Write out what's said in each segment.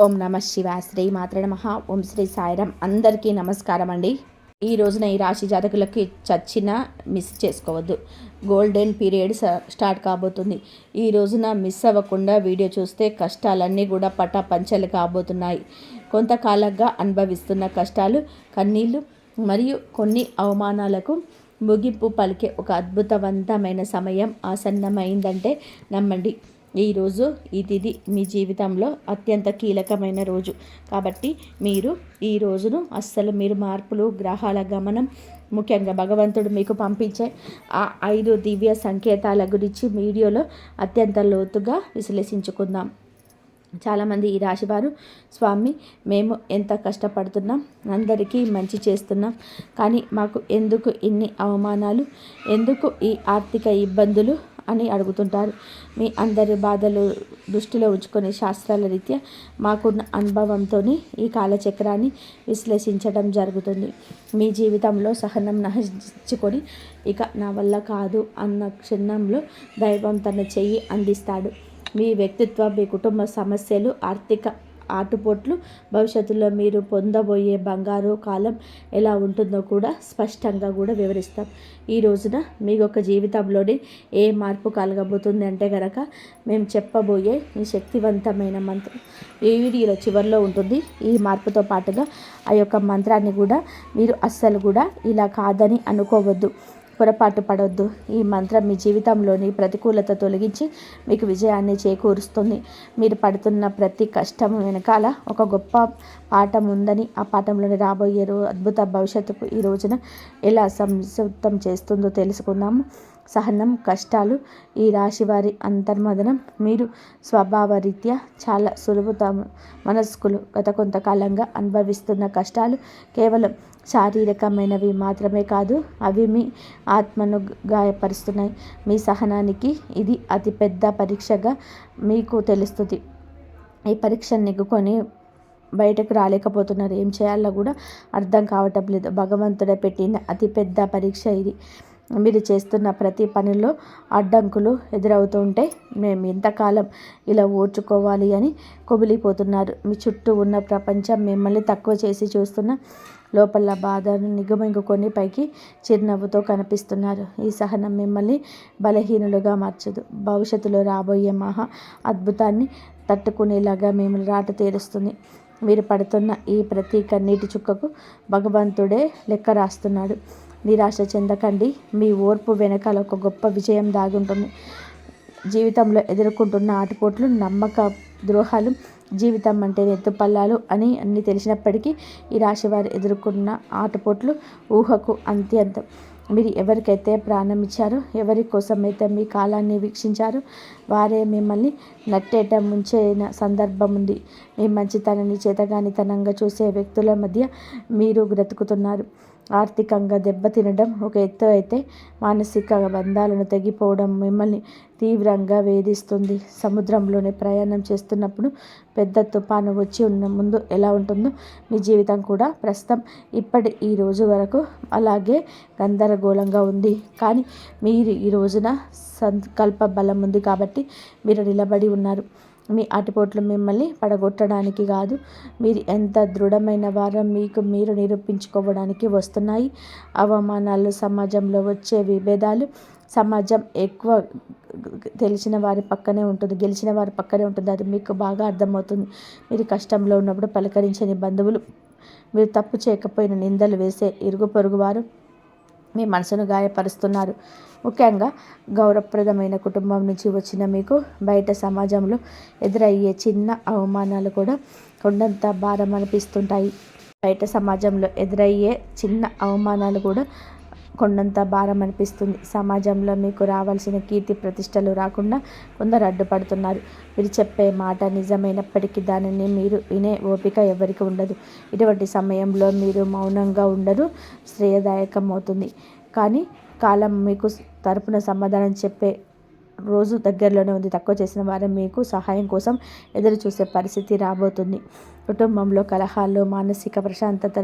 ఓం నమ శివాయ. శ్రీ మాత్రే నమః. ఓం శ్రీ సాయిరాం. అందరికీ నమస్కారం అండి. ఈ రోజున ఈ రాశి జాతకులకి చచ్చినా మిస్ చేసుకోవద్దు. గోల్డెన్ పీరియడ్ స్టార్ట్ కాబోతుంది. ఈ రోజున మిస్ అవ్వకుండా వీడియో చూస్తే కష్టాలన్నీ కూడా పటాపంచలు కాబోతున్నాయి. కొంతకాలంగా అనుభవిస్తున్న కష్టాలు, కన్నీళ్ళు మరియు కొన్ని అవమానాలకు ముగింపు పలికే ఒక అద్భుతవంతమైన సమయం ఆసన్నమైందంటే నమ్మండి. ఈరోజు ఈ తిథి మీ జీవితంలో అత్యంత కీలకమైన రోజు కాబట్టి మీరు ఈ రోజును మీరు మార్పులు, గ్రహాల గమనం, ముఖ్యంగా భగవంతుడు మీకు పంపించే ఆ 5 దివ్య సంకేతాల గురించి వీడియోలో అత్యంత లోతుగా విశ్లేషించుకుందాం. చాలామంది ఈ రాశివారు, స్వామి మేము ఎంత కష్టపడుతున్నాం, అందరికీ మంచి చేస్తున్నాం, కానీ మాకు ఎందుకు ఇన్ని అవమానాలు, ఎందుకు ఈ ఆర్థిక ఇబ్బందులు అని అడుగుతుంటారు. మీ అందరి బాధలు దృష్టిలో ఉంచుకొని శాస్త్రాల రీత్యా మాకున్న అనుభవంతో ఈ కాలచక్రాన్ని విశ్లేషించడం జరుగుతుంది. మీ జీవితంలో సహనం నశించుకొని ఇక నా వల్ల కాదు అన్న క్షణంలో దైవం తన చెయ్యి అందిస్తాడు. మీ వ్యక్తిత్వం, మీ కుటుంబ సమస్యలు, ఆర్థిక ఆటుపోట్లు, భవిష్యత్తులో మీరు పొందబోయే బంగారు కాలం ఎలా ఉంటుందో కూడా స్పష్టంగా కూడా వివరిస్తాం. ఈ రోజున మీకు ఒక జీవితంలోని ఏ మార్పు కలగబోతుంది అంటే కనుక మేము చెప్పబోయే ఈ శక్తివంతమైన మంత్రం ఈ వీడియోలో చివరిలో ఉంటుంది. ఈ మార్పుతో పాటుగా ఆ యొక్క మంత్రాన్ని కూడా మీరు అస్సలు కూడా ఇలా కాదని అనుకోవద్దు, పొరపాటు పడవద్దు. ఈ మంత్రం మీ జీవితంలోని ప్రతికూలత తొలగించి మీకు విజయాన్ని చేకూరుస్తుంది. మీరు పడుతున్న ప్రతి కష్టం వెనకాల ఒక గొప్ప పాఠం ఉందని, ఆ పాఠంలోని రాబోయే అద్భుత భవిష్యత్తుకు ఈ రోజున ఎలా సంసిద్ధం చేస్తుందో తెలుసుకుందాము. సహనం, కష్టాలు, ఈ రాశి వారి అంతర్మదనం. మీరు స్వభావరీత్యా చాలా మనస్కులు. గత కొంతకాలంగా అనుభవిస్తున్న కష్టాలు కేవలం శారీరకమైనవి మాత్రమే కాదు, అవి మీ ఆత్మను గాయపరుస్తున్నాయి. మీ సహనానికి ఇది అతిపెద్ద పరీక్షగా మీకు తెలుస్తుంది. ఈ పరీక్షను నెగ్గుకొని బయటకు రాలేకపోతున్నారు. ఏం చేయాలో కూడా అర్థం కావటం లేదు. భగవంతుడే పెట్టిన అతిపెద్ద పరీక్ష ఇది. మీరు చేస్తున్న ప్రతి పనిలో అడ్డంకులు ఎదురవుతుంటే మేము ఎంతకాలం ఇలా ఓర్చుకోవాలి అని కుమిలిపోతున్నారు. మీ చుట్టూ ఉన్న ప్రపంచం మిమ్మల్ని తక్కువ చేసి చూస్తున్న లోపల బాధను నిగమింగుకొని పైకి చిరునవ్వుతో కనిపిస్తున్నారు. ఈ సహనం మిమ్మల్ని బలహీనులుగా మార్చదు. భవిష్యత్తులో రాబోయే మహా అద్భుతాన్ని తట్టుకునేలాగా మిమ్మల్ని రాట తీరుస్తుంది. మీరు పడుతున్న ఈ ప్రతి కన్నీటి చుక్కకు భగవంతుడే లెక్క రాస్తున్నాడు. నిరాశ చెందకండి. మీ ఓర్పు వెనకాల ఒక గొప్ప విజయం దాగుంటుంది. జీవితంలో ఎదుర్కొంటున్న ఆటుపోట్లు, నమ్మక ద్రోహాలు, జీవితం అంటే ఎత్తుపల్లాలు అని అన్నీ తెలిసినప్పటికీ ఈ రాశి వారు ఎదుర్కొన్న ఆటుపోట్లు ఊహకు అత్యంతం. మీరు ఎవరికైతే ప్రాణం ఇచ్చారో, ఎవరి కోసమైతే మీ కాలాన్ని వీక్షించారో వారే మిమ్మల్ని నట్టేట ముంచిన సందర్భం ఉంది. మీ మంచితనాన్ని చేతగానితనంగా చూసే వ్యక్తుల మధ్య మీరు బ్రతుకుతున్నారు. ఆర్థికంగా దెబ్బతినడం ఒక ఎత్తు అయితే, మానసిక బంధాలను తెగిపోవడం మిమ్మల్ని తీవ్రంగా వేధిస్తుంది. సముద్రంలోనే ప్రయాణం చేస్తున్నప్పుడు పెద్ద తుఫాను వచ్చి ఉన్న ముందు ఎలా ఉంటుందో మీ జీవితం కూడా ప్రస్తుతం ఈ రోజు వరకు అలాగే గందరగోళంగా ఉంది. కానీ మీరు ఈ రోజున సంకల్ప బలం ఉంది కాబట్టి మీరు నిలబడి ఉన్నారు. మీ ఆటుపోట్లు మిమ్మల్ని పడగొట్టడానికి కాదు, మీరు ఎంత దృఢమైన వారో మీకు మీరు నిరూపించుకోవడానికి వస్తున్నాయి. అవమానాలు, సమాజంలో వచ్చే విభేదాలు, సమాజం ఎక్కువ గెలిచిన వారి పక్కనే ఉంటుంది. అది మీకు బాగా అర్థమవుతుంది. మీరు కష్టంలో ఉన్నప్పుడు పలకరించని బంధువులు, మీరు తప్పు చేయకపోయిన నిందలు వేసే ఇరుగు పొరుగు వారు మీ మనసును గాయపరుస్తున్నారు. ముఖ్యంగా గౌరవప్రదమైన కుటుంబం నుంచి వచ్చిన మీకు బయట సమాజంలో ఎదురయ్యే చిన్న అవమానాలు కూడా కొండంత భారం అనిపిస్తుంటాయి. బయట సమాజంలో ఎదురయ్యే చిన్న అవమానాలు కూడా కొండంత భారం అనిపిస్తుంది. సమాజంలో మీకు రావాల్సిన కీర్తి ప్రతిష్టలు రాకుండా కొందరు అడ్డుపడుతున్నారు. మీరు చెప్పే మాట నిజమైనప్పటికీ దానిని మీరు వినే ఓపిక ఎవరికి ఉండదు. ఇటువంటి సమయంలో మీరు మౌనంగా ఉండరు, శ్రేయదాయకం అవుతుంది. కానీ కాలం మీకు తరపున సమాధానం చెప్పే రోజు దగ్గరలోనే ఉంది. తక్కువ చేసిన వారు మీకు సహాయం కోసం ఎదురు చూసే పరిస్థితి రాబోతుంది. కుటుంబంలో కలహాలు, మానసిక ప్రశాంతత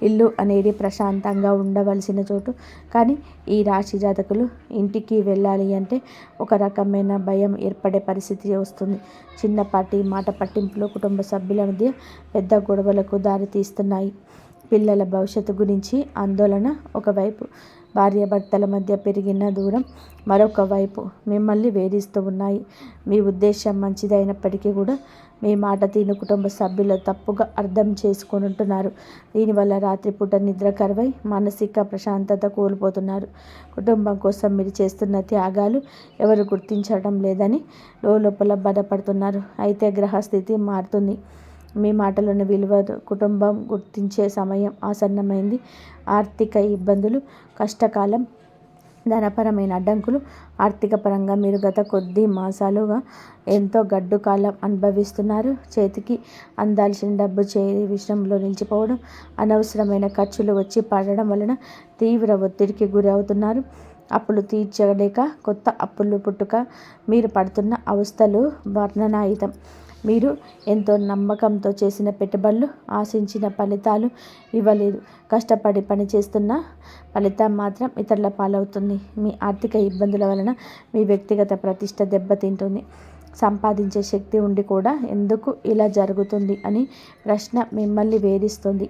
ఇల్లు అనేది ప్రశాంతంగా ఉండవలసిన చోటు. కానీ ఈ రాశి జాతకులు ఇంటికి వెళ్ళాలి అంటే ఒక రకమైన భయం ఏర్పడే పరిస్థితి వస్తుంది. చిన్నపాటి మాట పట్టింపులు కుటుంబ సభ్యుల మధ్య పెద్ద గొడవలకు దారితీస్తున్నాయి. పిల్లల భవిష్యత్తు గురించి ఆందోళన ఒకవైపు, భార్యాభర్తల మధ్య పెరిగిన దూరం మరొక వైపు మిమ్మల్ని వేధిస్తూ ఉన్నాయి. మీ ఉద్దేశం మంచిదైనప్పటికీ కూడా మీ మాట తీరు కుటుంబ సభ్యులు తప్పుగా అర్థం చేసుకుంటున్నారు. దీనివల్ల రాత్రిపూట నిద్ర కరువై మానసిక ప్రశాంతత కోల్పోతున్నారు. కుటుంబం కోసం మీరు చేస్తున్న త్యాగాలు ఎవరు గుర్తించడం లేదని లోపల బాధపడుతున్నారు. అయితే గ్రహస్థితి మారుతుంది. మీ మాటలను విలువ కుటుంబం గుర్తించే సమయం ఆసన్నమైంది. ఆర్థిక ఇబ్బందులు, కష్టకాలం, ధనపరమైన అడ్డంకులు, ఆర్థిక పరంగా మీరు గత కొద్ది మాసాలుగా ఎంతో గడ్డు కాలం అనుభవిస్తున్నారు. చేతికి అందాల్సిన డబ్బు చేరే విషయంలో నిలిచిపోవడం, అనవసరమైన ఖర్చులు వచ్చి పడడం వలన తీవ్ర ఒత్తిడికి గురి అవుతున్నారు. అప్పులు తీర్చలేక కొత్త అప్పులు పుట్టుక, మీరు పడుతున్న అవస్థలు వర్ణనాతీతం. మీరు ఎంతో నమ్మకంతో చేసిన పెట్టుబడులు ఆశించిన ఫలితాలు ఇవ్వలేదు. కష్టపడి పనిచేస్తున్న ఫలితం మాత్రం ఇతరుల పాలవుతుంది. మీ ఆర్థిక ఇబ్బందుల వలన మీ వ్యక్తిగత ప్రతిష్ట దెబ్బతింటుంది. సంపాదించే శక్తి ఉండి కూడా ఎందుకు ఇలా జరుగుతుంది అని ప్రశ్న మిమ్మల్ని వేధిస్తుంది.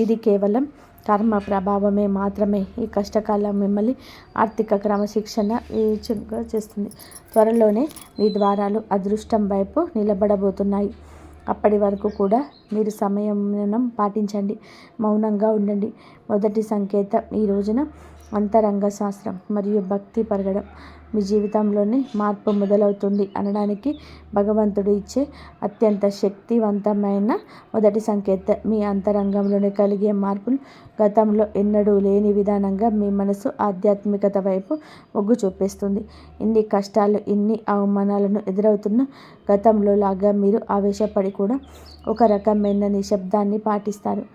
ఇది కేవలం కర్మ ప్రభావమే మాత్రమే. ఈ కష్టకాలం మిమ్మల్ని ఆర్థిక క్రమశిక్షణ వివేచనగా చేస్తుంది. త్వరలోనే మీ ద్వారాలు అదృష్టం వైపు నిలబడబోతున్నాయి. అప్పటి వరకు కూడా మీరు సంయమనం పాటించండి, మౌనంగా ఉండండి. మొదటి సంకేతం ఈ రోజున అంతరంగ శాస్త్రం మరియు భక్తి పెరగడం. మీ జీవితంలోనే మార్పు మొదలవుతుంది అనడానికి భగవంతుడు ఇచ్చే అత్యంత శక్తివంతమైన మొదటి సంకేతం. మీ అంతరంగంలోనే కలిగే మార్పులు గతంలో ఎన్నడూ లేని విధానంగా మీ మనసు ఆధ్యాత్మికత వైపు మొగ్గు చూపిస్తుంది. ఇన్ని కష్టాలు, ఇన్ని అవమానాలను ఎదురవుతున్న గతంలో లాగా మీరు ఆవేశపడి కూడా ఒక రకమైన నిశ్శబ్దాన్ని పాటిస్తారు.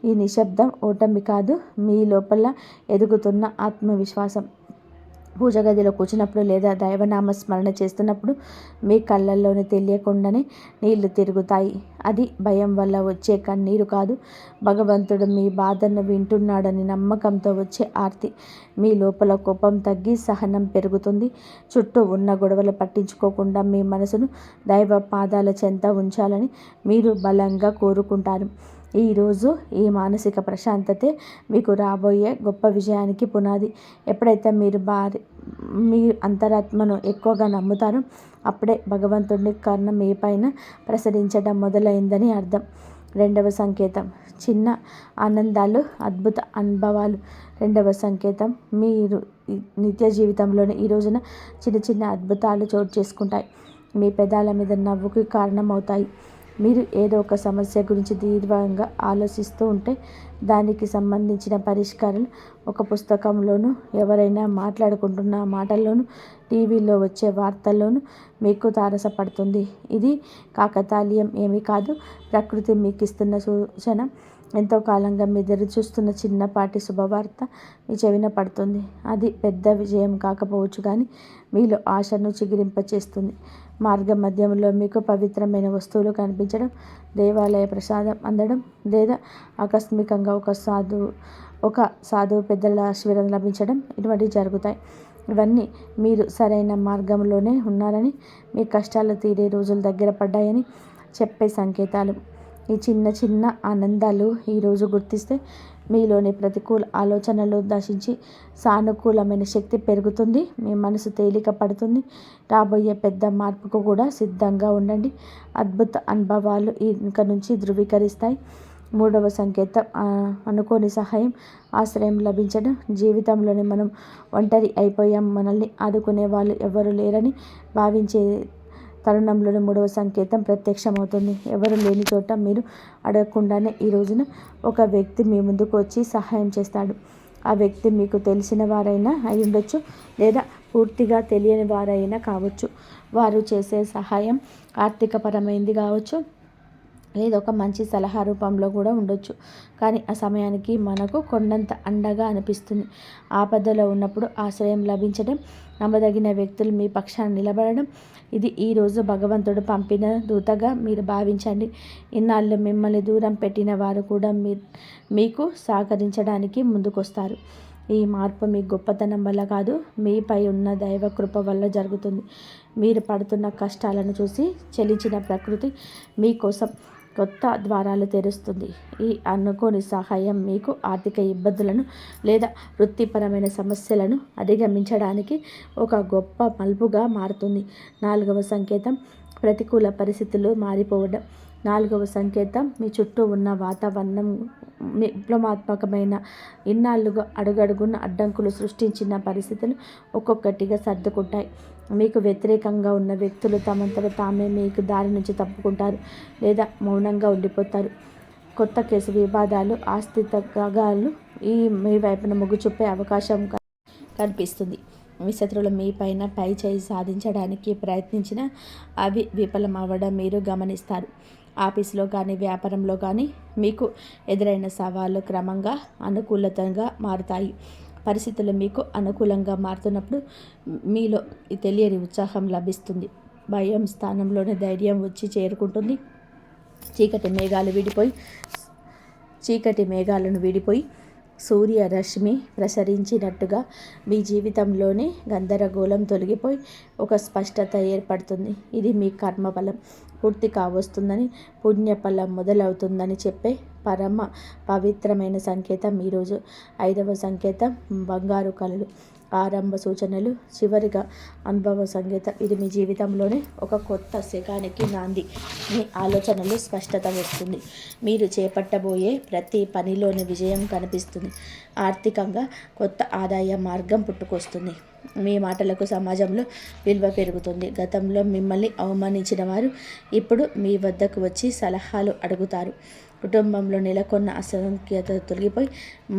ఈ నిశ్శబ్దం ఓటమి కాదు, మీ లోపల ఎదుగుతున్న ఆత్మవిశ్వాసం. పూజ గదిలో కూర్చున్నప్పుడు లేదా దైవనామ స్మరణ చేస్తున్నప్పుడు మీ కళ్ళల్లోనే తెలియకుండానే నీళ్లు తిరుగుతాయి. అది భయం వల్ల వచ్చే కన్నీరు కాదు, భగవంతుడు మీ బాధను వింటున్నాడని నమ్మకంతో వచ్చే ఆర్తి. మీ లోపల కోపం తగ్గి సహనం పెరుగుతుంది. చుట్టూ ఉన్న గొడవలు పట్టించుకోకుండా మీ మనసును దైవ పాదాల చెంత ఉంచాలని మీరు బలంగా కోరుకుంటారు. ఈరోజు ఈ మానసిక ప్రశాంతతే మీకు రాబోయే గొప్ప విజయానికి పునాది. ఎప్పుడైతే మీ అంతరాత్మను ఎక్కువగా నమ్ముతారో అప్పుడే భగవంతుడి కరుణ మీ పైన ప్రసరించడం మొదలైందని అర్థం. రెండవ సంకేతం చిన్న ఆనందాలు, అద్భుత అనుభవాలు. రెండవ సంకేతం మీరు నిత్య జీవితంలోని ఈ రోజున చిన్న చిన్న అద్భుతాలు చోటు చేసుకుంటాయి. మీ పెదాల మీద నవ్వుకి కారణమవుతాయి. మీరు ఏదో ఒక సమస్య గురించి దీర్ఘంగా ఆలోచిస్తూ ఉంటే దానికి సంబంధించిన పరిష్కారాలు ఒక పుస్తకంలోనూ, ఎవరైనా మాట్లాడుకుంటున్న మాటల్లోనూ, టీవీలో వచ్చే వార్తల్లోనూ మీకు తారసపడుతుంది. ఇది కాకతాళీయం ఏమీ కాదు, ప్రకృతి మీకు ఇస్తున్న సూచన. ఎంతో కాలంగా మీరు ఎదురుచూస్తున్న చిన్నపాటి శుభవార్త మీ చెవిన పడుతుంది. అది పెద్ద విజయం కాకపోవచ్చు కానీ మీలో ఆశను చిగురింపచేస్తుంది. మార్గ మధ్యంలో మీకు పవిత్రమైన వస్తువులు కనిపించడం, దేవాలయ ప్రసాదం అందడం, లేదా ఆకస్మికంగా ఒక సాధువు పెద్దల ఆశీర్వాదం లభించడం, ఇటువంటివి జరుగుతాయి. ఇవన్నీ మీరు సరైన మార్గంలోనే ఉన్నారని, మీ కష్టాలు తీరే రోజులు దగ్గర పడ్డాయని చెప్పే సంకేతాలు. ఈ చిన్న చిన్న ఆనందాలు ఈరోజు గుర్తిస్తే మీలోని ప్రతికూల ఆలోచనలు నశించి సానుకూలమైన శక్తి పెరుగుతుంది. మీ మనసు తేలిక పడుతుంది. రాబోయే పెద్ద మార్పుకు కూడా సిద్ధంగా ఉండండి. అద్భుత అనుభవాలు ఇంక నుంచి ధృవీకరిస్తాయి. మూడవ సంకేతం అనుకోని సహాయం, ఆశ్రయం లభించడం. జీవితంలోని మనం ఒంటరి అయిపోయాం, మనల్ని ఆదుకునే వాళ్ళు ఎవరు లేరని భావించే తరుణంలోని మూడవ సంకేతం ప్రత్యక్షమవుతుంది. ఎవరు లేని చోట మీరు అడగకుండానే ఈ రోజున ఒక వ్యక్తి మీ ముందుకు వచ్చి సహాయం చేస్తాడు. ఆ వ్యక్తి మీకు తెలిసిన వారైనా అయి ఉండొచ్చు, లేదా పూర్తిగా తెలియని వారైనా కావచ్చు. వారు చేసే సహాయం ఆర్థికపరమైంది కావచ్చు, లేదా ఒక మంచి సలహా రూపంలో కూడా ఉండొచ్చు. కానీ ఆ సమయానికి మనకు కొండంత అండగా అనిపిస్తుంది. ఆపదలో ఉన్నప్పుడు ఆశ్రయం లభించడం, నమ్మదగిన వ్యక్తులు మీ పక్షాన నిలబడడం, ఇది ఈరోజు భగవంతుడు పంపిన దూతగా మీరు భావించండి. ఇన్నాళ్ళు మిమ్మల్ని దూరం పెట్టిన వారు కూడా మీకు సహకరించడానికి ముందుకొస్తారు. ఈ మార్పు మీ గొప్పతనం వల్ల కాదు, మీపై ఉన్న దైవ కృప వల్ల జరుగుతుంది. మీరు పడుతున్న కష్టాలను చూసి చలించిన ప్రకృతి మీకోసం కొత్త ద్వారాలు తెరుస్తుంది. ఈ అనుకోని సహాయం మీకు ఆర్థిక ఇబ్బందులను లేదా వృత్తిపరమైన సమస్యలను అధిగమించడానికి ఒక గొప్ప మలుపుగా మారుతుంది. 4వ సంకేతం ప్రతికూల పరిస్థితులు మారిపోవడం. 4వ సంకేతం మీ చుట్టూ ఉన్న వాతావరణం విప్లవాత్మకమైన ఇన్నాళ్ళుగా అడుగడుగున అడ్డంకులు సృష్టించిన పరిస్థితులు ఒక్కొక్కటిగా సర్దుకుంటాయి. మీకు వ్యతిరేకంగా ఉన్న వ్యక్తులు తమంతట తామే మీకు దారి నుంచి తప్పుకుంటారు లేదా మౌనంగా ఉండిపోతారు. కొత్త కేసు వివాదాలు, ఆస్తి తగాదాలు మీ వైపున మొగ్గు చూపే అవకాశం కనిపిస్తుంది. మీ శత్రువులు మీ పైన పై చేయి సాధించడానికి ప్రయత్నించిన అవి విఫలమవ్వడం మీరు గమనిస్తారు. ఆఫీసులో కానీ వ్యాపారంలో కానీ మీకు ఎదురైన సవాళ్ళు క్రమంగా అనుకూలతగా మారుతాయి. పరిస్థితులు మీకు అనుకూలంగా మారుతున్నప్పుడు మీలో తెలియని ఉత్సాహం లభిస్తుంది. భయం స్థానంలోనే ధైర్యం వచ్చి చేరుకుంటుంది. చీకటి మేఘాలను వీడిపోయి సూర్యరశ్మి ప్రసరించినట్టుగా మీ జీవితంలోని గందరగోళం తొలగిపోయి ఒక స్పష్టత ఏర్పడుతుంది. ఇది మీ కర్మఫలం పూర్తి కావస్తుందని, పుణ్యఫలం మొదలవుతుందని చెప్పే పరమ పవిత్రమైన సంకేతం ఈరోజు. 5వ సంకేతం బంగారు కళలు, ఆరంభ సూచనలు, చివరిగా అనుభవ సంకేతం. ఇది మీ జీవితంలోనే ఒక కొత్త శకానికి నాంది. మీ ఆలోచనలు స్పష్టత వస్తుంది. మీరు చేపట్టబోయే ప్రతి పనిలోని విజయం కనిపిస్తుంది. ఆర్థికంగా కొత్త ఆదాయ మార్గం పుట్టుకొస్తుంది. మీ మాటలకు సమాజంలో విలువ పెరుగుతుంది. గతంలో మిమ్మల్ని అవమానించిన వారు ఇప్పుడు మీ వద్దకు వచ్చి సలహాలు అడుగుతారు. కుటుంబంలో నెలకొన్న అసంఖ్యత తొలగిపోయి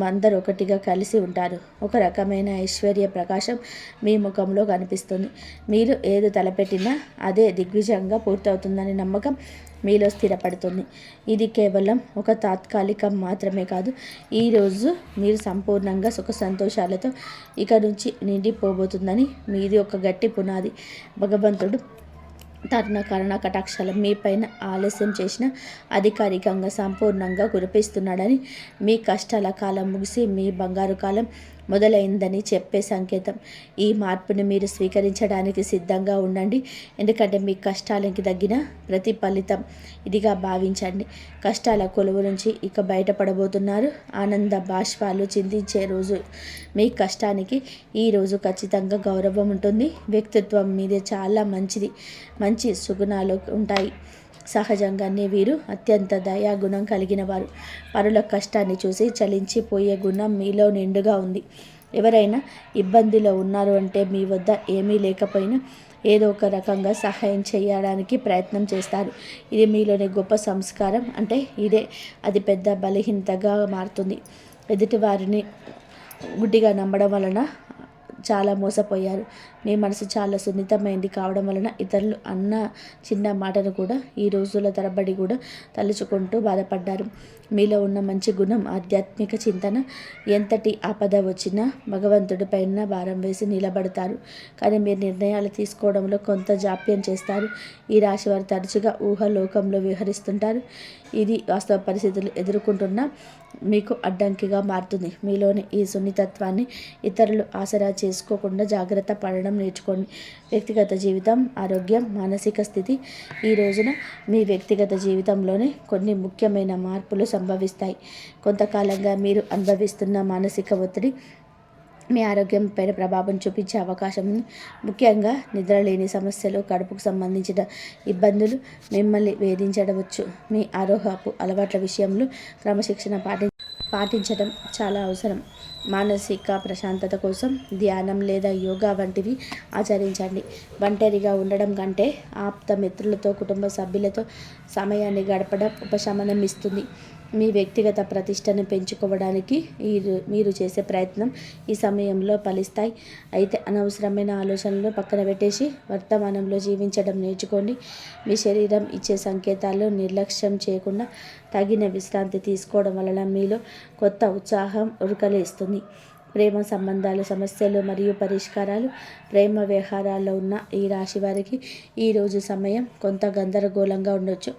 అందరూ ఒకటిగా కలిసి ఉంటారు. ఒక రకమైన ఐశ్వర్య ప్రకాశం మీ ముఖంలో కనిపిస్తుంది. మీరు ఏది తలపెట్టినా అదే దిగ్విజయంగా పూర్తవుతుందనే నమ్మకం మీలో స్థిరపడుతుంది. ఇది కేవలం ఒక తాత్కాలికం మాత్రమే కాదు, ఈరోజు మీరు సంపూర్ణంగా సుఖ సంతోషాలతో ఇక నుంచి నిండిపోబోతుందని మీది ఒక గట్టి పునాది. భగవంతుడు తన కరుణ కటాక్షాలు మీపైన ఆలస్యం చేసిన అధికారికంగా సంపూర్ణంగా కురిపిస్తున్నాడని, మీ కష్టాల కాలం ముగిసి మీ బంగారు కాలం మొదలైందని చెప్పే సంకేతం. ఈ మార్పుని మీరు స్వీకరించడానికి సిద్ధంగా ఉండండి. ఎందుకంటే మీ కష్టాలకి తగ్గిన ప్రతిఫలితం ఇదిగా భావించండి. కష్టాల కొలువు నుంచి ఇక బయటపడబోతున్నారు. ఆనంద బాష్పాలు చిందించే రోజు. మీ కష్టానికి ఈరోజు ఖచ్చితంగా గౌరవం ఉంటుంది. వ్యక్తిత్వం మీదే చాలా మంచి సుగుణాలు ఉంటాయి. సహజంగానే వీరు అత్యంత దయాగుణం కలిగిన వారు. పరుల కష్టాన్ని చూసి చలించిపోయే గుణం మీలో నిండుగా ఉంది. ఎవరైనా ఇబ్బందిలో ఉన్నారు అంటే మీ వద్ద ఏమీ లేకపోయినా ఏదో ఒక రకంగా సహాయం చేయడానికి ప్రయత్నం చేస్తారు. ఇది మీలోని గొప్ప సంస్కారం. అంటే ఇదే అది పెద్ద బలహీనతగా మారుతుంది. ఎదుటివారిని గుడ్డిగా నమ్మడం వలన చాలా మోసపోయారు. మీ మనసు చాలా సున్నితమైంది కావడం వలన ఇతరులు అన్న చిన్న మాటను కూడా ఈ రోజుల తరబడి కూడా తలుచుకుంటూ బాధపడ్డారు. మీలో ఉన్న మంచి గుణం ఆధ్యాత్మిక చింతన. ఎంతటి ఆపద వచ్చినా భగవంతుడి పైన భారం వేసి నిలబడతారు. కానీ మీరు నిర్ణయాలు తీసుకోవడంలో కొంత జాప్యం చేస్తారు. ఈ రాశి వారు తరచుగా ఊహలోకంలో విహరిస్తుంటారు. ఇది వాస్తవ పరిస్థితులు ఎదుర్కొంటున్న మీకు అడ్డంకిగా మారుతుంది. మీలోని ఈ సున్నితత్వాన్ని ఇతరులు ఆసరా చేసుకోకుండా జాగ్రత్త పడడం నేర్చుకోండి. వ్యక్తిగత జీవితం, ఆరోగ్యం, మానసిక స్థితి. ఈ రోజున మీ వ్యక్తిగత జీవితంలోనే కొన్ని ముఖ్యమైన మార్పులు సంభవిస్తాయి. కొంతకాలంగా మీరు అనుభవిస్తున్న మానసిక ఒత్తిడి మీ ఆరోగ్యం పైన ప్రభావం చూపించే అవకాశం ఉంది. ముఖ్యంగా నిద్రలేని సమస్యలు, కడుపుకు సంబంధించిన ఇబ్బందులు మిమ్మల్ని వేధించవచ్చు. మీ ఆరోగ్యపు అలవాట్ల విషయంలో క్రమశిక్షణ పాటించడం చాలా అవసరం. మానసిక ప్రశాంతత కోసం ధ్యానం లేదా యోగా వంటివి ఆచరించండి. ఒంటరిగా ఉండడం కంటే ఆప్త మిత్రులతో, కుటుంబ సభ్యులతో సమయాన్ని గడపడం ఉపశమనం ఇస్తుంది. మీ వ్యక్తిగత ప్రతిష్టను పెంచుకోవడానికి మీరు చేసే ప్రయత్నం ఈ సమయంలో ఫలిస్తాయి. అయితే అనవసరమైన ఆలోచనలు పక్కన పెట్టేసి వర్తమానంలో జీవించడం నేర్చుకోండి. మీ శరీరం ఇచ్చే సంకేతాలు నిర్లక్ష్యం చేయకుండా తగిన విశ్రాంతి తీసుకోవడం వలన మీలో కొత్త ఉత్సాహం ఉరకలేస్తుంది. ప్రేమ సంబంధాలు, సమస్యలు మరియు పరిష్కారాలు. ప్రేమ వ్యవహారాల్లో ఉన్న ఈ రాశి వారికి ఈరోజు సమయం కొంత గందరగోళంగా ఉండొచ్చు.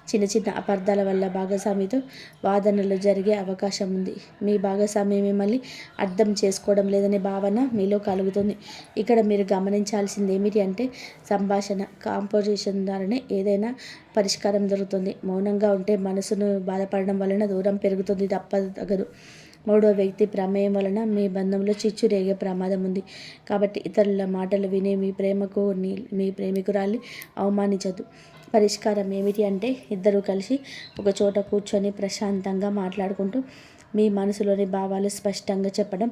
చిన్న చిన్న అపార్థాల వల్ల భాగస్వామితో వాదనలు జరిగే అవకాశం ఉంది. మీ భాగస్వామి మిమ్మల్ని అర్థం చేసుకోవడం లేదనే భావన మీలో కలుగుతుంది. ఇక్కడ మీరు గమనించాల్సింది ఏమిటి అంటే సంభాషణ, కాంపోజిషన్ ద్వారానే ఏదైనా పరిష్కారం దొరుకుతుంది. మౌనంగా ఉంటే మనసును బాధపడడం వలన దూరం పెరుగుతుంది, తప్పదు. మూడో వ్యక్తి ప్రమేయం వలన మీ బంధంలో చిచ్చు రేగే ప్రమాదం ఉంది. కాబట్టి ఇతరుల మాటలు విని మీ ప్రేమికురాల్ని అవమానించద్దు. పరిష్కారం ఏమిటి అంటే ఇద్దరు కలిసి ఒక చోట కూర్చొని ప్రశాంతంగా మాట్లాడుకుంటూ మీ మనసులోని భావాలు స్పష్టంగా చెప్పడం.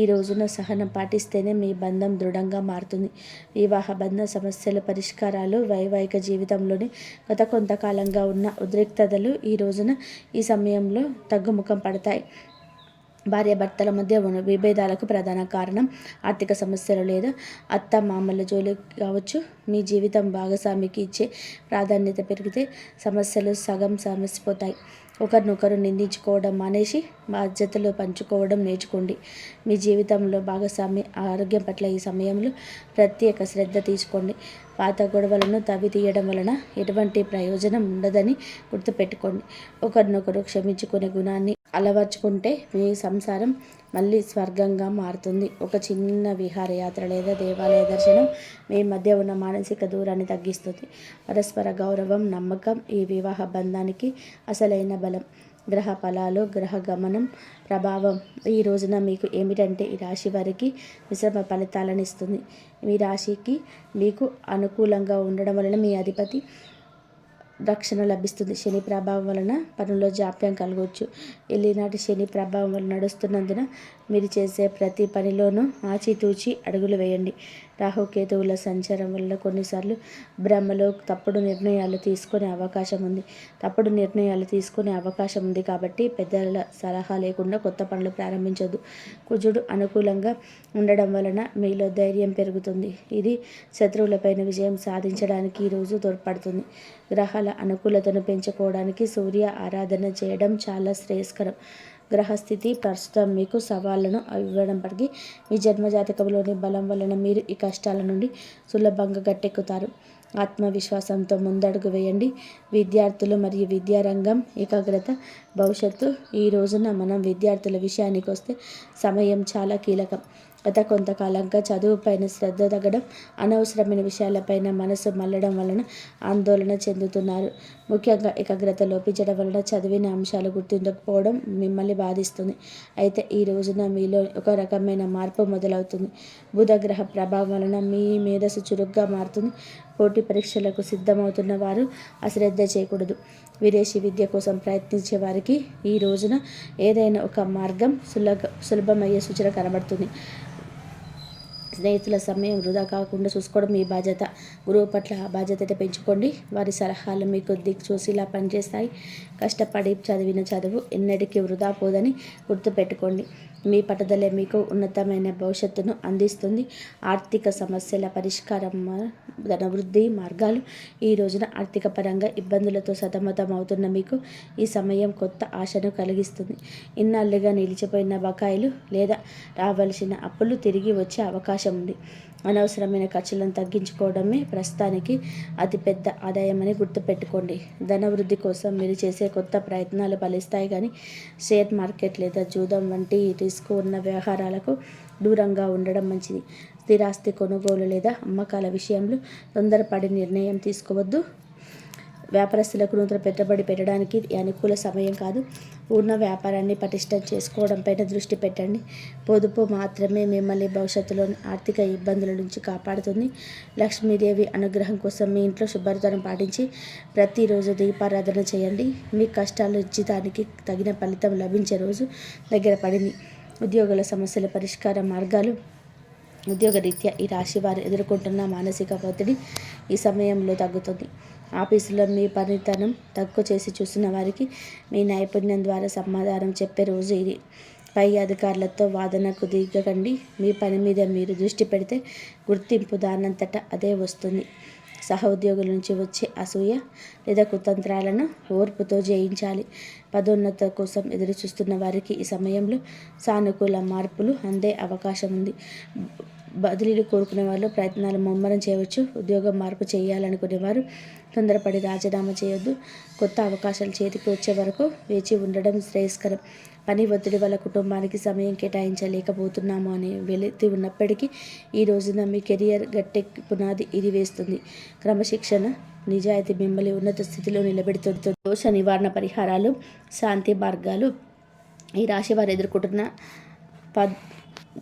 ఈ రోజున సహనం పాటిస్తేనే మీ బంధం దృఢంగా మారుతుంది. వివాహ బంధ సమస్యల పరిష్కారాలు. వైవాహిక జీవితంలోని గత కొంతకాలంగా ఉన్న ఉద్రిక్తతలు ఈ సమయంలో తగ్గుముఖం పడతాయి. భార్యాభర్తల మధ్య ఉన్న విభేదాలకు ప్రధాన కారణం ఆర్థిక సమస్యలు లేదా అత్త మామల జోలి కావచ్చు. మీ జీవితం భాగస్వామికి ఇచ్చే ప్రాధాన్యత పెరిగితే సమస్యలు సగం సమసిపోతాయి. ఒకరినొకరు నిందించుకోవడం మానేసి బాధ్యతలు పంచుకోవడం నేర్చుకోండి. మీ జీవితంలో భాగస్వామి ఆరోగ్యం పట్ల ఈ సమయంలో ప్రత్యేక శ్రద్ధ తీసుకోండి. పాత గొడవలను తవ్వి తీయడం వలన ఎటువంటి ప్రయోజనం ఉండదని గుర్తుపెట్టుకోండి. ఒకరినొకరు క్షమించుకునే గుణాన్ని అలవర్చుకుంటే మీ సంసారం మళ్ళీ స్వర్గంగా మారుతుంది. ఒక చిన్న విహారయాత్ర లేదా దేవాలయ దర్శనం మీ మధ్య ఉన్న మానసిక దూరాన్ని తగ్గిస్తుంది. పరస్పర గౌరవం, నమ్మకం ఈ వివాహ బంధానికి అసలైన బలం. గ్రహ ఫలాలు, గ్రహ గమనం ప్రభావం ఈ రోజున మీకు ఏమిటంటే ఈ రాశి వారికి మిశ్రమ ఫలితాలను ఇస్తుంది. మీ రాశికి మీకు అనుకూలంగా ఉండడం వలన మీ అధిపతి రక్షణ లభిస్తుంది. శని ప్రభావం వలన పనుల్లో జాప్యం కలగవచ్చు. ఏలినాటి శని ప్రభావం వలన నడుస్తున్నందున మీరు చేసే ప్రతి పనిలోనూ ఆచితూచి అడుగులు వేయండి. రాహుకేతువుల సంచారం వల్ల కొన్నిసార్లు భ్రమలో తప్పుడు నిర్ణయాలు తీసుకునే అవకాశం ఉంది. కాబట్టి పెద్దల సలహా లేకుండా కొత్త పనులు ప్రారంభించొద్దు. కుజుడు అనుకూలంగా ఉండడం వలన మీలో ధైర్యం పెరుగుతుంది. ఇది శత్రువులపైన విజయం సాధించడానికి ఈరోజు తోడ్పడుతుంది. గ్రహాల అనుకూలతను పెంచుకోవడానికి సూర్య ఆరాధన చేయడం చాలా శ్రేయస్కరం. గ్రహస్థితి ప్రస్తుతం మీకు సవాళ్లను ఇవ్వడంపటికీ మీ జన్మజాతకంలోని బలం వలన మీరు ఈ కష్టాల నుండి సులభంగా గట్టెక్కుతారు. ఆత్మవిశ్వాసంతో ముందడుగు వేయండి. విద్యార్థులు మరియు విద్యారంగం ఏకాగ్రత భవిష్యత్తు. ఈ రోజున మనం విద్యార్థుల విషయానికి వస్తే సమయం చాలా కీలకం. గత కొంతకాలంగా చదువుపైన శ్రద్ధ తగ్గడం, అనవసరమైన విషయాలపైన మనసు మళ్ళడం వలన ఆందోళన చెందుతున్నారు. ముఖ్యంగా ఏకాగ్రత లోపించడం వలన చదివిన అంశాలు గుర్తుండకపోవడం మిమ్మల్ని బాధిస్తుంది. అయితే ఈ రోజున మీలో ఒక రకమైన మార్పు మొదలవుతుంది. బుధగ్రహ ప్రభావం వలన మీ మేధస్సు చురుగ్గా మారుతుంది. పోటీ పరీక్షలకు సిద్ధమవుతున్న వారు అశ్రద్ధ చేయకూడదు. విదేశీ విద్య కోసం ప్రయత్నించే వారికి ఈ రోజున ఏదైనా ఒక మార్గం సులభమయ్యే సూచన కనబడుతుంది. స్నేహితుల సమయం వృధా కాకుండా చూసుకోవడం మీ బాధ్యత. గురువు పట్ల ఆ బాధ్యత పెంచుకోండి. వారి సలహాలు మీకు దిక్సూచిలా పనిచేస్తాయి. కష్టపడి చదివిన చదువు ఎన్నటికీ వృధా పోదని గుర్తుపెట్టుకోండి. మీ పట్టుదలే మీకు ఉన్నతమైన భవిష్యత్తును అందిస్తుంది. ఆర్థిక సమస్యల పరిష్కారం, ధనవృద్ధి మార్గాలు. ఈ రోజున ఆర్థిక పరంగా ఇబ్బందులతో సతమతం అవుతున్న మీకు ఈ సమయం కొత్త ఆశను కలిగిస్తుంది. ఇన్నాళ్ళుగా నిలిచిపోయిన బకాయిలు లేదా రావాల్సిన అప్పులు తిరిగి వచ్చే అవకాశం ఉంది. అనవసరమైన ఖర్చులను తగ్గించుకోవడమే ప్రస్తుతానికి అతిపెద్ద ఆదాయమని గుర్తుపెట్టుకోండి. ధనవృద్ధి కోసం మీరు చేసే కొత్త ప్రయత్నాలు ఫలిస్తాయి, కానీ షేర్ మార్కెట్ లేదా జూదం వంటి రిస్క్ ఉన్న వ్యవహారాలకు దూరంగా ఉండడం మంచిది. స్థిరాస్తి కొనుగోలు లేదా అమ్మకాల విషయంలో తొందరపడి నిర్ణయం తీసుకోవద్దు. వ్యాపారస్తులకు నూతన పెట్టుబడి పెట్టడానికి అనుకూల సమయం కాదు. ఉన్న వ్యాపారాన్ని పటిష్టం చేసుకోవడంపైన దృష్టి పెట్టండి. పొదుపు మాత్రమే మిమ్మల్ని భవిష్యత్తులోని ఆర్థిక ఇబ్బందుల నుంచి కాపాడుతుంది. లక్ష్మీదేవి అనుగ్రహం కోసం మీ ఇంట్లో శుభ్రతను పాటించి ప్రతిరోజు దీపారాధన చేయండి. మీ కష్టాలు జీతానికి తగిన ఫలితం లభించే రోజు దగ్గర పడింది. ఉద్యోగుల సమస్యల పరిష్కార మార్గాలు. ఉద్యోగరీత్యా ఈ రాశి వారు ఎదుర్కొంటున్న మానసిక ఒత్తిడి ఈ సమయంలో తగ్గుతుంది. ఆఫీసులో మీ పనితనం తక్కువ చేసి చూసిన వారికి మీ నైపుణ్యం ద్వారా సమాధానం చెప్పే రోజు ఇది. పై అధికారులతో వాదనకు దిగకండి. మీ పని మీద మీరు దృష్టి పెడితే గుర్తింపు దానంతటా అదే వస్తుంది. సహోద్యోగుల నుంచి వచ్చే అసూయ లేదా కుతంత్రాలను ఓర్పుతో జయించాలి. పదోన్నత కోసం ఎదురు చూస్తున్న వారికి ఈ సమయంలో సానుకూల మార్పులు అందే అవకాశం ఉంది. బదిలీలు కోరుకునే వాళ్ళు ప్రయత్నాలు ముమ్మరం చేయవచ్చు. ఉద్యోగం మార్పు చేయాలనుకునేవారు తొందరపడి రాజీనామా చేయొద్దు. కొత్త అవకాశాలు చేతికి వచ్చే వరకు వేచి ఉండడం శ్రేయస్కరం. పని ఒత్తిడి వల్ల కుటుంబానికి సమయం కేటాయించలేకపోతున్నాము అనే వెలితి ఉన్నప్పటికీ ఈ రోజున మీ కెరియర్ గట్టెక్కి పునాది ఇది వేస్తుంది. క్రమశిక్షణ, నిజాయితీ మిమ్మల్ని ఉన్నత స్థితిలో నిలబెడుతుంది. దోష నివారణ పరిహారాలు, శాంతి మార్గాలు. ఈ రాశి వారు ఎదుర్కొంటున్న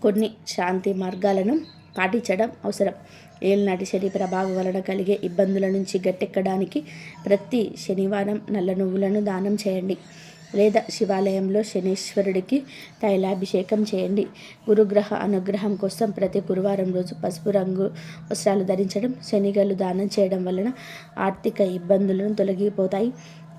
కొన్ని శాంతి మార్గాలను పాటించడం అవసరం. ఏళ్ళనాటి శని ప్రభావం వలన కలిగే ఇబ్బందుల నుంచి గట్టెక్కడానికి ప్రతి శనివారం నల్ల నువ్వులను దానం చేయండి లేదా శివాలయంలో శనీశ్వరుడికి తైలాభిషేకం చేయండి. గురుగ్రహ అనుగ్రహం కోసం ప్రతి గురువారం రోజు పసుపు రంగు వస్త్రాలు ధరించడం, శనిగలు దానం చేయడం వలన ఆర్థిక ఇబ్బందులను తొలగిపోతాయి.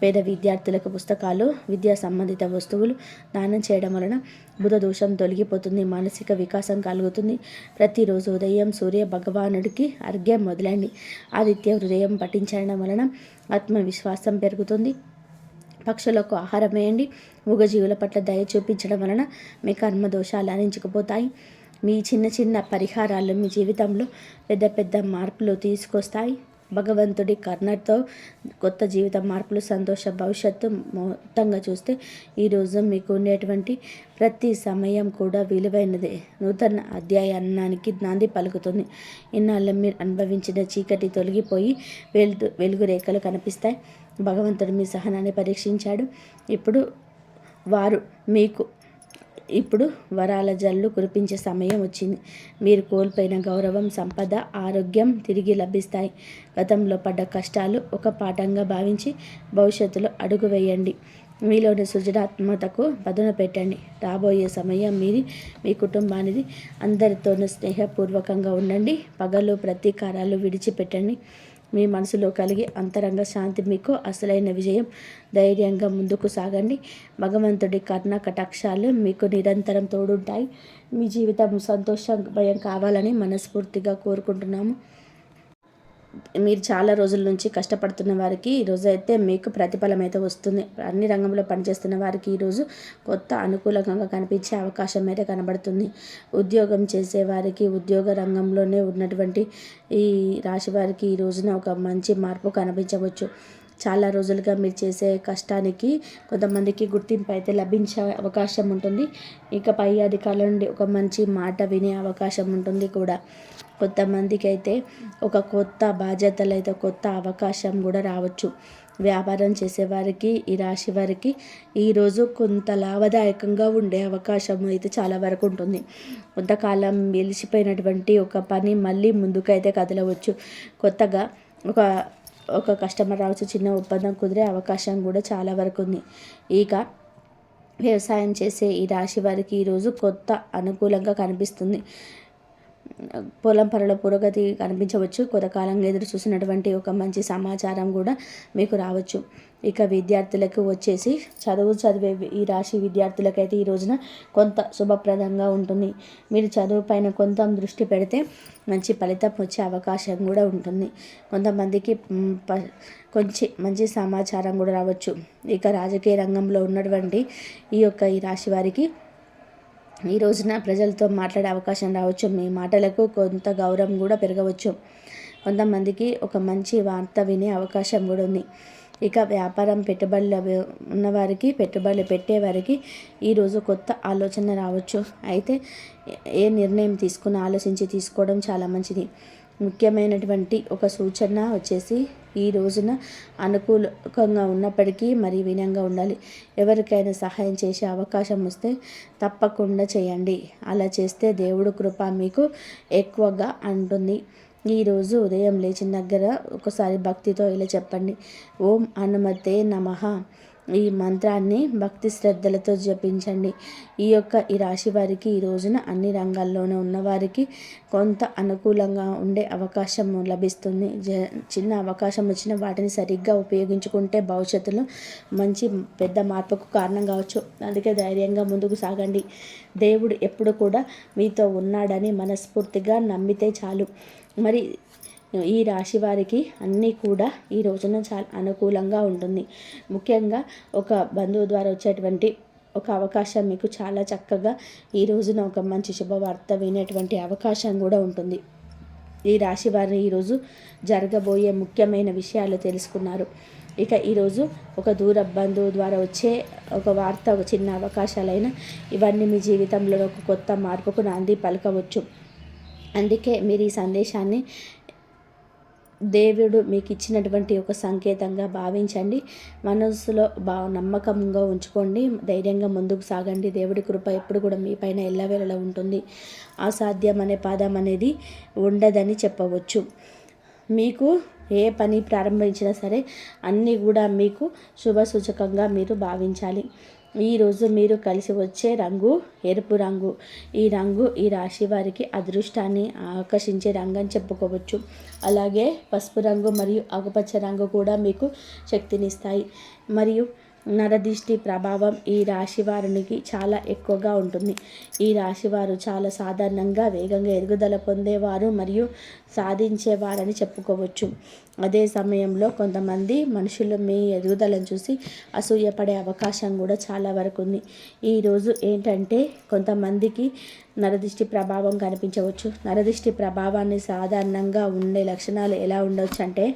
పేద విద్యార్థులకు పుస్తకాలు, విద్యా సంబంధిత వస్తువులు దానం చేయడం వలన బుధ దోషం తొలగిపోతుంది. మానసిక వికాసం కలుగుతుంది. ప్రతిరోజు ఉదయం సూర్య భగవానుడికి అర్ఘ్యం మొదలండి. ఆదిత్య హృదయం పఠించడం వలన ఆత్మవిశ్వాసం పెరుగుతుంది. పక్షులకు ఆహారం వేయండి. మూగజీవుల పట్ల దయ చూపించడం వలన మీ కర్మ దోషాలు హరించుకుపోతాయి. మీ చిన్న చిన్న పరిహారాలు మీ జీవితంలో పెద్ద పెద్ద మార్పులు తీసుకొస్తాయి. భగవంతుడి కరుణతో కొత్త జీవిత మార్పులు, సంతోష భవిష్యత్తు. మొత్తంగా చూస్తే ఈరోజు మీకు ఉండేటువంటి ప్రతి సమయం కూడా విలువైనదే. నూతన అధ్యాయానికి నాంది పలుకుతుంది. ఇన్నాళ్ళు మీరు అనుభవించిన చీకటి తొలగిపోయి వెలుగు రేఖలు కనిపిస్తాయి. భగవంతుడు మీ సహనాన్ని పరీక్షించాడు. ఇప్పుడు వరాల జల్లు కురిపించే సమయం వచ్చింది. మీరు కోల్పోయిన గౌరవం, సంపద, ఆరోగ్యం తిరిగి లభిస్తాయి. గతంలో పడ్డ కష్టాలు ఒక పాఠంగా భావించి భవిష్యత్తులో అడుగు వేయండి. మీలోని సృజనాత్మకతకు పదును పెట్టండి. రాబోయే సమయం మీది, మీ కుటుంబానిది. అందరితోనూ స్నేహపూర్వకంగా ఉండండి. పగలు ప్రతీకారాలు విడిచిపెట్టండి. మీ మనసులో కలిగే అంతరంగ శాంతి మీకు అసలైన విజయం. ధైర్యంగా ముందుకు సాగండి. భగవంతుడి కరుణ కటాక్షాలు మీకు నిరంతరం తోడుంటాయి. మీ జీవితం సంతోషమయం కావాలని మనస్ఫూర్తిగా కోరుకుంటున్నాము. మీరు చాలా రోజుల నుంచి కష్టపడుతున్న వారికి ఈరోజు అయితే మీకు ప్రతిఫలం అయితే వస్తుంది. అన్ని రంగంలో పనిచేస్తున్న వారికి ఈరోజు కొత్త అనుకూలంగా కనిపించే అవకాశం అయితే కనబడుతుంది. ఉద్యోగం చేసేవారికి, ఉద్యోగ రంగంలోనే ఉన్నటువంటి ఈ రాశి వారికి ఈ రోజున ఒక మంచి మార్పు కనిపించవచ్చు. చాలా రోజులుగా మీరు చేసే కష్టానికి కొంతమందికి గుర్తింపు అయితే లభించే అవకాశం ఉంటుంది. ఇక పై అధికారుల నుండి ఒక మంచి మాట వినే అవకాశం ఉంటుంది కూడా. కొంతమందికి అయితే ఒక కొత్త బాధ్యతలు అయితే కొత్త అవకాశం కూడా రావచ్చు. వ్యాపారం చేసేవారికి, ఈ రాశి వారికి ఈరోజు కొంత లాభదాయకంగా ఉండే అవకాశం అయితే చాలా వరకు ఉంటుంది. కొంతకాలం వెలిసిపోయినటువంటి ఒక పని మళ్ళీ ముందుకైతే కదలవచ్చు. కొత్తగా ఒక కస్టమర్ రావచ్చు. చిన్న ఒప్పందం కుదిరే అవకాశం కూడా చాలా వరకు ఉంది. ఇక వ్యవసాయం చేసే ఈ రాశి వారికి ఈరోజు కొత్త అనుకూలంగా కనిపిస్తుంది. పొలం పనుల పురోగతి కనిపించవచ్చు. కొంతకాలంగా ఎదురు చూసినటువంటి ఒక మంచి సమాచారం కూడా మీకు రావచ్చు. ఇక విద్యార్థులకు వచ్చేసి చదివే ఈ రాశి విద్యార్థులకైతే ఈ రోజున కొంత శుభప్రదంగా ఉంటుంది. మీరు చదువు పైన కొంత దృష్టి పెడితే మంచి ఫలితం వచ్చే అవకాశం కూడా ఉంటుంది. కొంతమందికి కొంచెం మంచి సమాచారం కూడా రావచ్చు. ఇక రాజకీయ రంగంలో ఉన్నటువంటి ఈ రాశి వారికి ఈ రోజున ప్రజలతో మాట్లాడే అవకాశం రావచ్చు. మీ మాటలకు కొంత గౌరవం కూడా పెరగవచ్చు. కొంతమందికి ఒక మంచి వార్త వినే అవకాశం కూడా ఉంది. ఇక వ్యాపారం పెట్టుబడులు ఉన్నవారికి, పెట్టుబడులు పెట్టేవారికి ఈరోజు కొత్త ఆలోచన రావచ్చు. అయితే ఏ నిర్ణయం ఆలోచించి తీసుకోవడం చాలా మంచిది. ముఖ్యమైనటువంటి ఒక సూచన వచ్చేసి ఈ రోజున అనుకూలంగా ఉన్నప్పటికీ మరి వినయంగా ఉండాలి. ఎవరికైనా సహాయం చేసే అవకాశం వస్తే తప్పకుండా చేయండి. అలా చేస్తే దేవుడు కృప మీకు ఎక్కువగా ఉంటుంది. ఈరోజు ఉదయం లేచిన దగ్గర ఒకసారి భక్తితో ఇలా చెప్పండి: ఓం హనుమతే నమః. ఈ మంత్రాన్ని భక్తి శ్రద్ధలతో జపించండి. ఈ రాశి వారికి ఈ రోజున అన్ని రంగాల్లోనూ ఉన్నవారికి కొంత అనుకూలంగా ఉండే అవకాశం లభిస్తుంది. చిన్న అవకాశం వచ్చిన వాటిని సరిగ్గా ఉపయోగించుకుంటే భవిష్యత్తులో మంచి పెద్ద మార్పుకు కారణం కావచ్చు. అందుకే ధైర్యంగా ముందుకు సాగండి. దేవుడు ఎప్పుడు కూడా మీతో ఉన్నాడని మనస్ఫూర్తిగా నమ్మితే చాలు. మరి ఈ రాశి వారికి అన్నీ కూడా ఈ రోజున చాలా అనుకూలంగా ఉంటుంది. ముఖ్యంగా ఒక బంధువు ద్వారా వచ్చేటువంటి ఒక అవకాశం మీకు చాలా చక్కగా ఈ రోజున ఒక మంచి శుభవార్త వినేటువంటి అవకాశం కూడా ఉంటుంది. ఈ రాశి వారిని ఈరోజు జరగబోయే ముఖ్యమైన విషయాలు తెలుసుకున్నారు. ఇక ఈరోజు ఒక దూర బంధువు ద్వారా వచ్చే ఒక వార్త, ఒక చిన్న అవకాశాలైనా ఇవన్నీ మీ జీవితంలో ఒక కొత్త మార్పుకు నాంది పలకవచ్చు. అందుకే మీరు ఈ సందేశాన్ని దేవుడు మీకు ఇచ్చినటువంటి ఒక సంకేతంగా భావించండి. మనసులో నమ్మకంగా ఉంచుకోండి. ధైర్యంగా ముందుకు సాగండి. దేవుడి కృప ఎప్పుడు కూడా మీ పైన ఎల్లవేళలా ఉంటుంది. అసాధ్యం అనే పదం అనేది ఉండదని చెప్పవచ్చు. మీకు ఏ పని ప్రారంభించినా సరే అన్నీ కూడా మీకు శుభసూచకంగా మీరు భావించాలి. ఈరోజు మీరు కలిసి వచ్చే రంగు ఎరుపు రంగు. ఈ రంగు ఈ రాశి వారికి అదృష్టాన్ని ఆకర్షించే రంగు అని చెప్పుకోవచ్చు. అలాగే పసుపు రంగు మరియు ఆకుపచ్చ రంగు కూడా మీకు శక్తినిస్తాయి. మరియు నరదిష్టి ప్రభావం ఈ రాశి వారికి చాలా ఎక్కువగా ఉంటుంది. ఈ రాశివారు చాలా సాధారణంగా వేగంగా ఎదుగుదల పొందేవారు మరియు సాధించేవారని చెప్పుకోవచ్చు. అదే సమయంలో కొంతమంది మనుషులు మీ ఎదుగుదలను చూసి అసూయపడే అవకాశం కూడా చాలా వరకు ఉంది. ఈరోజు ఏంటంటే కొంతమందికి నరదిష్టి ప్రభావం కనిపించవచ్చు. నరదిష్టి ప్రభావాన్ని సాధారణంగా ఉండే లక్షణాలు ఎలా ఉండవచ్చు అంటే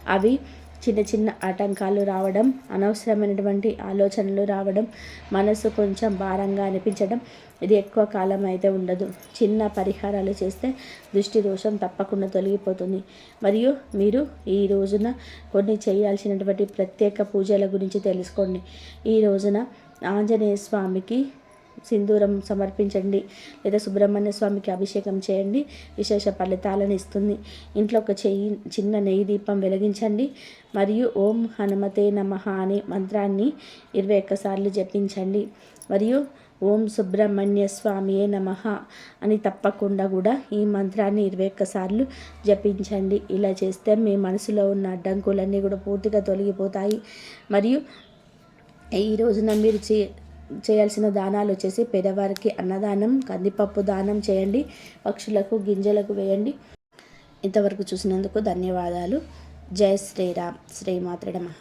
అవి చిన్న చిన్న ఆటంకాలు రావడం, అనవసరమైనటువంటి ఆలోచనలు రావడం, మనసు కొంచెం భారంగా అనిపించడం. ఇది ఎక్కువ కాలం అయితే ఉండదు. చిన్న పరిహారాలు చేస్తే దృష్టి దోషం తప్పకుండా తొలగిపోతుంది. మరియు మీరు ఈ రోజున కొన్ని చేయాల్సినటువంటి ప్రత్యేక పూజల గురించి తెలుసుకోండి. ఈ రోజున ఆంజనేయ స్వామికి సింధూరం సమర్పించండి, లేదా సుబ్రహ్మణ్య స్వామికి అభిషేకం చేయండి. విశేష ఫలితాలను ఇస్తుంది. ఇంట్లో ఒక చిన్న నెయ్యి దీపం వెలిగించండి. మరియు ఓం హనుమతే నమః అనే మంత్రాన్ని 21 సార్లు జపించండి. మరియు ఓం సుబ్రహ్మణ్య స్వామియే నమః అని తప్పకుండా కూడా ఈ మంత్రాన్ని 21 సార్లు జపించండి. ఇలా చేస్తే మీ మనసులో ఉన్న అడ్డంకులన్నీ కూడా పూర్తిగా తొలగిపోతాయి. మరియు ఈ రోజున మీరు చేయాల్సిన దానాలు వచ్చేసి పేదవారికి అన్నదానం, కందిపప్పు దానం చేయండి. పక్షులకు గింజలకు వేయండి. ఇంతవరకు చూసినందుకు ధన్యవాదాలు. జై శ్రీరామ్. శ్రీమాత్రే నమః.